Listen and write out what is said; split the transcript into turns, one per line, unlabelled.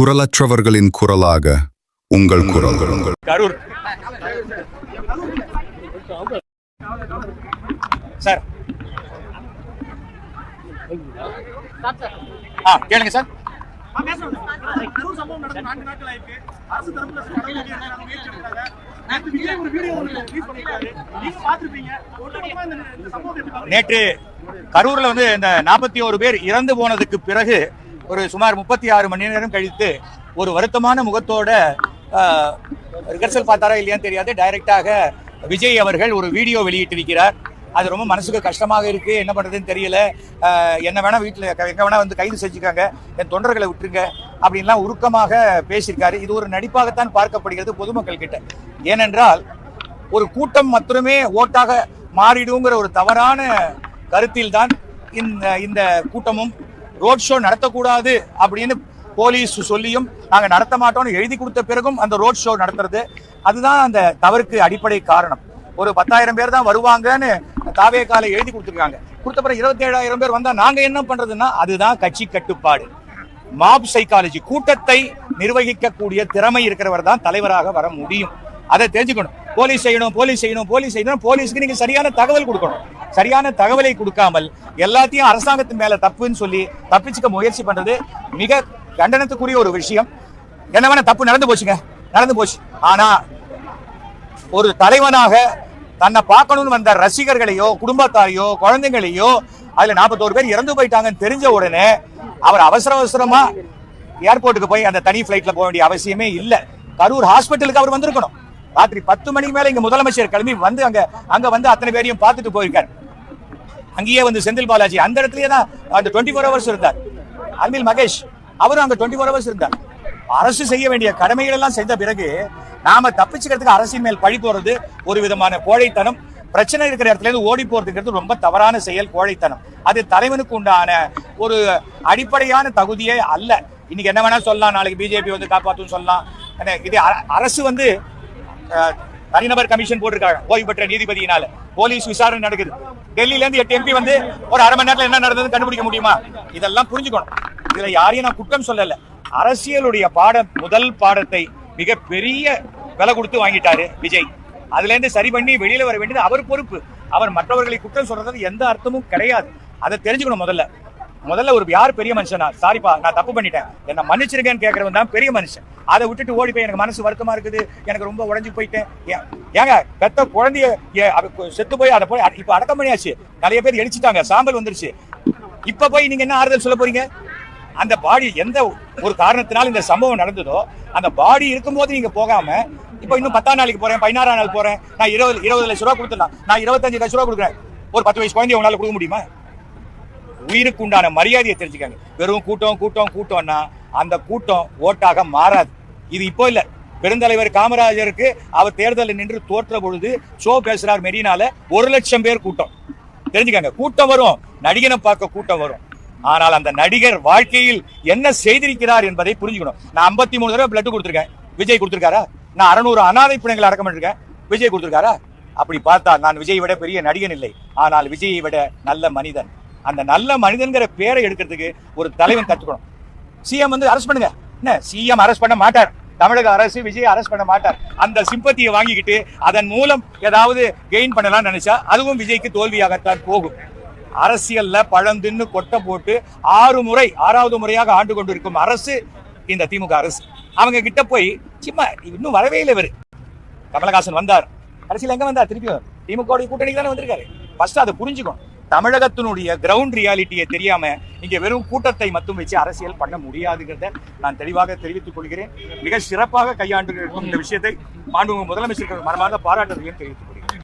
குரலற்றவர்களின் குரலாக உங்கள் குரல்.
கரூர் சார் கேளுங்க சார். நேற்று கரூர்ல வந்து இந்த 41 பேர் இறந்து போனதுக்கு பிறகு ஒரு சுமார் 36 மணி நேரம் கழித்து ஒரு வருத்தமான முகத்தோட ரிஹர்சல் பார்த்தாரா இல்லையான்னு தெரியாது, டைரக்டாக விஜய் அவர்கள் ஒரு வீடியோ வெளியிட்டிருக்கிறார். அது ரொம்ப மனசுக்கு கஷ்டமாக இருக்கு, என்ன பண்றதுன்னு தெரியல, என்ன வேணா வீட்டில் எங்க வேணா வந்து கைது செஞ்சுக்காங்க, என் தொண்டர்களை விட்டுருங்க அப்படின்லாம் உருக்கமாக பேசியிருக்காரு. இது ஒரு நடிப்பாகத்தான் பார்க்கப்படுகிறது பொதுமக்கள் கிட்ட. ஏனென்றால் ஒரு கூட்டம் மட்டுமே ஓட்டாக மாறிடுங்கிற ஒரு தவறான கருத்தில் தான் இந்த கூட்டமும் ரோட் ஷோ நடத்தக்கூடாது அப்படின்னு போலீஸ் சொல்லியும் நாங்க நடத்த மாட்டோம்னு எழுதி கொடுத்த பிறகும் அந்த ரோட் ஷோ நடத்துறது, அதுதான் அந்த தவறுக்கு அடிப்படை காரணம். ஒரு 10,000 பேர் தான் வருவாங்கன்னு தாவேகால எழுதி கொடுத்துருக்காங்க. கொடுத்த பிறகு 27,000 பேர் வந்தா நாங்க என்ன பண்றதுன்னா அதுதான் கட்சி கட்டுப்பாடு, மாப் சைக்காலஜி. கூட்டத்தை நிர்வகிக்கக்கூடிய திறமை இருக்கிறவர் தான் தலைவராக வர முடியும். அதை தெரிஞ்சுக்கணும். போலீஸ் செய்யணும் போலீஸ் செய்யணும் போலீஸ் செய்யணும், போலீஸ்க்கு நீங்க சரியான தகவல் கொடுக்கணும். சரியான தகவலை கொடுக்காமல் எல்லாத்தையும் அரசாங்கத்தின் மேல தப்புன்னு சொல்லி தப்பிச்சுக்க முயற்சி பண்றது மிக கண்டனத்துக்குரிய ஒரு விஷயம். என்ன வேணா தப்பு நடந்து போச்சுங்க, நடந்து போச்சு. ஆனா ஒரு தலைவனாக தன்னை பார்க்கணும்னு வந்த ரசிகர்களையோ குடும்பத்தாரையோ குழந்தைங்களையோ அதுல 41 பேர் இறந்து போயிட்டாங்கன்னு தெரிஞ்ச உடனே அவர் அவசரமா ஏர்போர்ட்டுக்கு போய் அந்த தனி பிளைட்ல போக வேண்டிய அவசியமே இல்ல. கரூர் ஹாஸ்பிட்டலுக்கு அவர் வந்திருக்கணும். ராத்திரி 10 மணிக்கு மேல இங்க முதலமைச்சர் கிளம்பி வந்து அங்க வந்து அத்தனை பேரையும் பார்த்துட்டு போயிருக்காரு. அங்கேயே வந்து செந்தில் பாலாஜி அந்த இடத்துலயே தான் அந்த 24 hours இருந்தார். அன்பில் மகேஷ் அவரும் அங்க 24 hours இருந்தார். அரசு செய்ய வேண்டிய கடமைகள் எல்லாம் செஞ்ச பிறகு நாம தப்பிச்சுக்கிறதுக்கு அரசின் மேல் பழி போறது ஒரு விதமான கோழைத்தனம். பிரச்சனை இருக்கிற இடத்துல இருந்து ஓடி போறதுங்கிறது ரொம்ப தவறான செயல், கோழைத்தனம். அது தலைவனுக்கு உண்டான ஒரு அடிப்படையான தகுதியே அல்ல. இன்னைக்கு என்ன வேணா சொல்லலாம், நாளைக்கு பிஜேபி வந்து காப்பாற்றும் சொல்லலாம். இது அரசு வந்து தனிநபர் கமிஷன் போட்டிருக்காங்க ஓய்வு பெற்ற நீதிபதியினால. போலீஸ் விசாரணை நடக்குது. டெல்லியில இருந்து 8 MP வந்து ஒரு அரை மணி நேரத்துல என்ன நடந்தது கண்டுபிடிக்க முடியுமா? இதெல்லாம் புரிஞ்சுக்கணும். இதுல யாரையும் நான் குற்றம் சொல்லல. அரசியலுடைய முதல் பாடத்தை மிக பெரிய விலை கொடுத்து வாங்கிட்டாரு விஜய். அதுல இருந்து சரி பண்ணி வெளியில வர வேண்டியது அவர் பொறுப்பு. அவர் மற்றவர்களை குற்றம் சொல்றது எந்த அர்த்தமும் கிடையாது. அதை தெரிஞ்சுக்கணும். முதல்ல ஒரு யார் பெரிய மனுஷனா, சாரிப்பா நான் தப்பு பண்ணிட்டேன் என்ன மன்னிச்சிருக்கேன்னு கேட்கறவன் தான் பெரிய மனுஷன். அதை விட்டுட்டு ஓடி போய் எனக்கு மனசு வருத்தமா இருக்குது, எனக்கு ரொம்ப உடஞ்சு போயிட்டேன். ஏங்க பெத்த குழந்தைய செத்து போய் அதை போய் இப்ப அடக்கம் பண்ணியாச்சு, நிறைய பேர் எரிச்சிட்டாங்க, சாம்பல் வந்துருச்சு. இப்ப போய் நீங்க என்ன ஆறுதல் சொல்ல போறீங்க? அந்த பாடி எந்த ஒரு காரணத்தினால இந்த சம்பவம் நடந்ததோ அந்த பாடி இருக்கும்போது நீங்க போகாம இப்ப இன்னும் 10ஆம் நாளைக்கு போறேன் 16ஆம் நாள் போறேன், நான் 20 லட்சம் ரூபாய் கொடுத்துடலாம், நான் 25 லட்சம் ரூபாய் கொடுக்குறேன், ஒரு 10 வயசு குழந்தைய உங்களால கொடுக்க முடியுமா? உயிருக்கு உண்டான மரியாதையை தெரிஞ்சுக்காங்க. வெறும் கூட்டம்னா அந்த கூட்டம் ஓட்டாக மாறாது. இது இப்போ இல்ல, பெருந்தலைவர் காமராஜருக்கு அவர் தேர்தலில் நின்று தோற்ற பொழுது ஷோ பேசுறார் மெரினால 1 லட்சம் பேர் கூட்டம். தெரிஞ்சுக்காங்க, கூட்டம் வரும், நடிகனை பார்க்க கூட்டம் வரும். ஆனால் அந்த நடிகர் வாழ்க்கையில் என்ன செய்திருக்கிறார் என்பதை புரிஞ்சுக்கணும். நான் 53 தடவை பிளட் கொடுத்திருக்கேன், விஜய் கொடுத்திருக்காரா? நான் 600 அனாதை பிள்ளைங்களை அடக்கம் பண்ணிருக்கேன், விஜய் கொடுத்திருக்காரா? அப்படி பார்த்தா நான் விஜய் விட பெரிய நடிகன் இல்லை, ஆனால் விஜயை விட நல்ல மனிதன். அந்த நல்ல மனிதன்கிற பேரை எடுக்கிறதுக்கு ஒரு தலைவன் கற்றுக்கணும். சிஎம் வந்து அரெஸ்ட் பண்ணுங்க, என்ன சிஎம் அரெஸ்ட் பண்ண மாட்டார், தமிழக அரசு விஜய் அரெஸ்ட் பண்ண மாட்டார். அந்த சிம்பத்தியை வாங்கிக்கிட்டு அதன் மூலம் ஏதாவது கெயின் பண்ணலாம் நினைச்சா அதுவும் விஜய்க்கு தோல்வியாகத்தான் போகும். அரசியல்ல பழந்தின்னு கொட்டை போட்டு 6வது முறையாக ஆண்டு கொண்டிருக்கும் அரசு இந்த திமுக அரசு. அவங்க கிட்ட போய் சும்மா இன்னும் வரவே இல்லை. இவர் கமலஹாசன் வந்தார், அரசியல் எங்க வந்தார்? திருப்பி திமுக கூட்டணிக்கு தானே வந்திருக்காரு. ஃபர்ஸ்ட் அதை புரிஞ்சுக்கணும். தமிழகத்தினுடைய கிரவுண்ட் ரியாலிட்டியை தெரியாம இங்க வெறும் கூட்டத்தை மட்டும் வச்சு அரசியல் பண்ண முடியாதுங்கிறத நான் தெளிவாக தெரிவித்துக் கொள்கிறேன். மிக சிறப்பாக கையாண்டு இருக்கும் இந்த விஷயத்தை மாண்புமிகு முதலமைச்சர் மனமார்ந்த பாராட்டுதலையும் தெரிவித்துக் கொள்கிறேன்.